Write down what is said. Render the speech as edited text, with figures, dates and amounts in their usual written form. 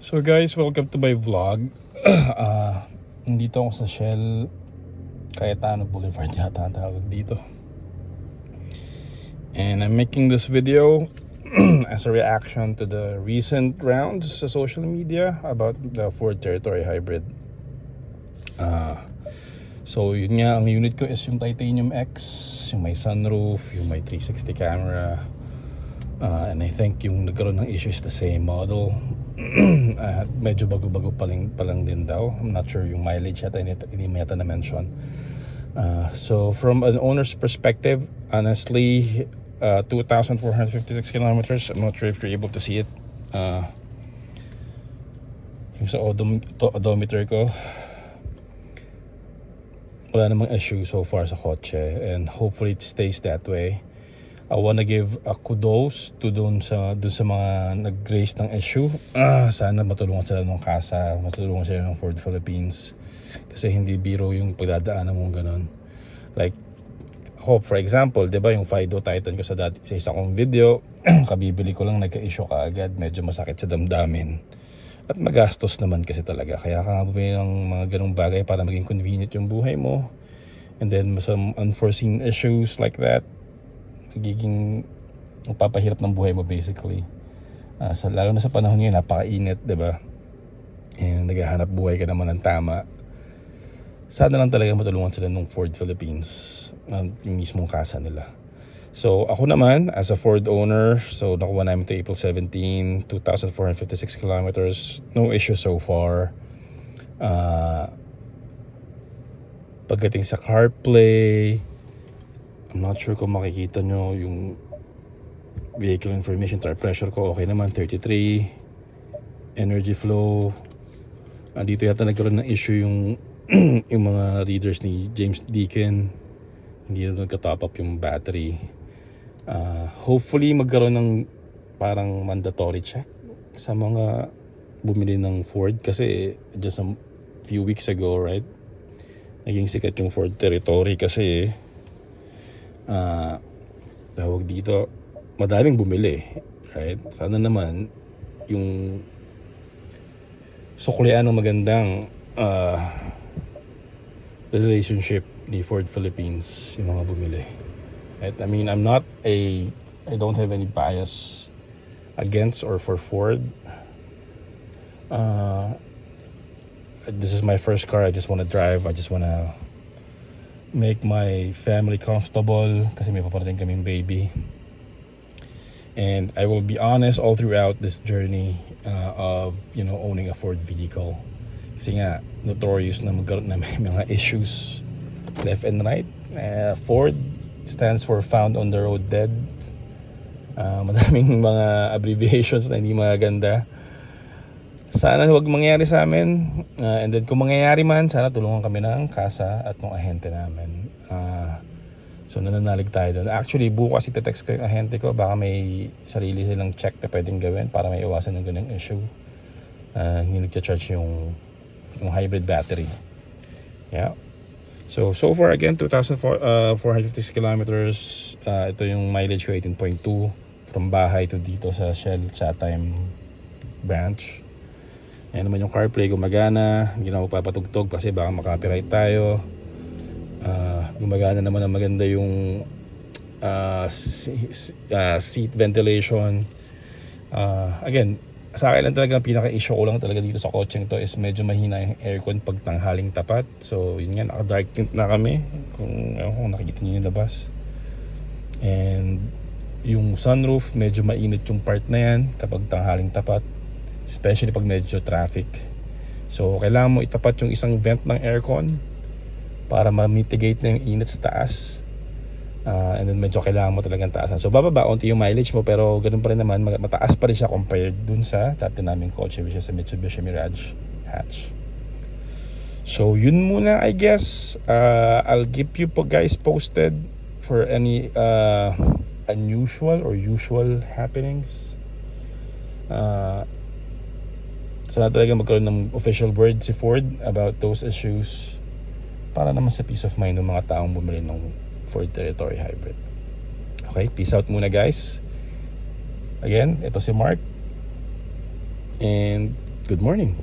So guys, welcome to my vlog. Nandito ako sa Shell Cayetano Boulevard yata ang tawag dito. And I'm making this video as a reaction to the recent rounds sa social media about the Ford Territory Hybrid. So yun nga, ang unit ko is yung Titanium X, yung may sunroof, yung may 360 camera. And I think yung nagkaroon ng issue is the same model. Medyo bago-bago pa lang din daw. I'm not sure yung mileage yata, hindi mo yata na-mention. So from an owner's perspective, honestly, 2,456 kilometers. I'm not sure if you're able to see it. Yung sa odometer ko, wala namang issue so far sa kotse, and hopefully it stays that way. I wanna give a kudos to dun sa mga nag-raise ng issue. Sana matulungan sila ng kasa, matulungan sila ng Ford Philippines, kasi hindi biro yung pagdadaanan mong ganun. Like ako, for example, di ba yung Fido Titan ko sa isa kong video, kabibili ko lang, nagka-issue ka agad, medyo masakit sa damdamin. At magastos naman kasi talaga. Kaya ka nga bumili ng mga ganung bagay para maging convenient yung buhay mo. And then some unforeseen issues like that, magiging magpapahirap ng buhay mo basically. Lalo na sa panahon ngayon, napakainit, diba? And naghahanap buhay ka naman ng tama. Sana lang talaga matulungan sila ng Ford Philippines, yung mismong kasa nila. So ako naman, as a Ford owner, so nakuha namin ito April 17, 2,456 kilometers. No issue so far. Pagdating sa CarPlay, I'm not sure kung makikita nyo yung vehicle information, tire pressure ko okay naman, 33. Energy flow, dito yata nagkaroon ng issue yung yung mga readers ni James Deacon, hindi na nagka-top up yung battery. Hopefully magkaroon ng parang mandatory check sa mga bumili ng Ford, kasi just a few weeks ago, right, naging sikat yung Ford Territory kasi tawag dito, madaming bumili, right? Sana naman yung suklian ng magandang relationship ni Ford Philippines yung mga bumili. Right? I mean, I don't have any bias against or for Ford. This is my first car. I just want to drive. I just want to make my family comfortable kasi may paparating kaming baby. And I will be honest, all throughout this journey of owning a Ford vehicle, kasi nga notorious na magkaroon na may mga issues left and right. Ford stands for found on the road dead. Madaming mga abbreviations na hindi maganda. Sana huwag mangyari sa amin. And then kung mangyayari man, sana tulungan kami ng kasa at ng ahente namin. So nananalig tayo doon. Actually, bukas itetext ko yung ahente ko. Baka may sarili silang check na pwedeng gawin para may iwasan yung ganung issue. Hindi nagcha-charge yung hybrid battery. Yeah. So far again, 2,456 kilometers. Ito yung mileage ko, 18.2 from bahay to dito sa Shell Chatime branch. Ayan naman yung CarPlay, gumagana. Hindi na magpapatugtog kasi baka makapiright tayo. Gumagana naman na maganda yung seat ventilation. Again, sa akin lang talaga, pinaka-issue ko lang talaga dito sa kotseng to is medyo mahina yung aircon pag tanghaling tapat. So yun nga, naka-dark tint na kami kung nakikita nyo yung labas. And yung sunroof, medyo mainit yung part na yan kapag tanghaling tapat, especially pag medyo traffic. So kailangan mo itapat yung isang vent ng aircon para ma-mitigate na yung init sa taas. And then medyo kailangan mo talagang taasan. So bababa onti yung mileage mo, pero ganun pa rin naman, mataas pa rin siya compared dun sa dati naming kotse, which is a Mitsubishi Mirage hatch. So yun muna, I guess. I'll keep you guys posted for any unusual or usual happenings. Sana talaga magkaroon ng official word si Ford about those issues, para naman sa peace of mind ng mga taong bumili ng Ford Territory Hybrid. Okay, peace out muna guys. Again, ito si Mark. And Good morning.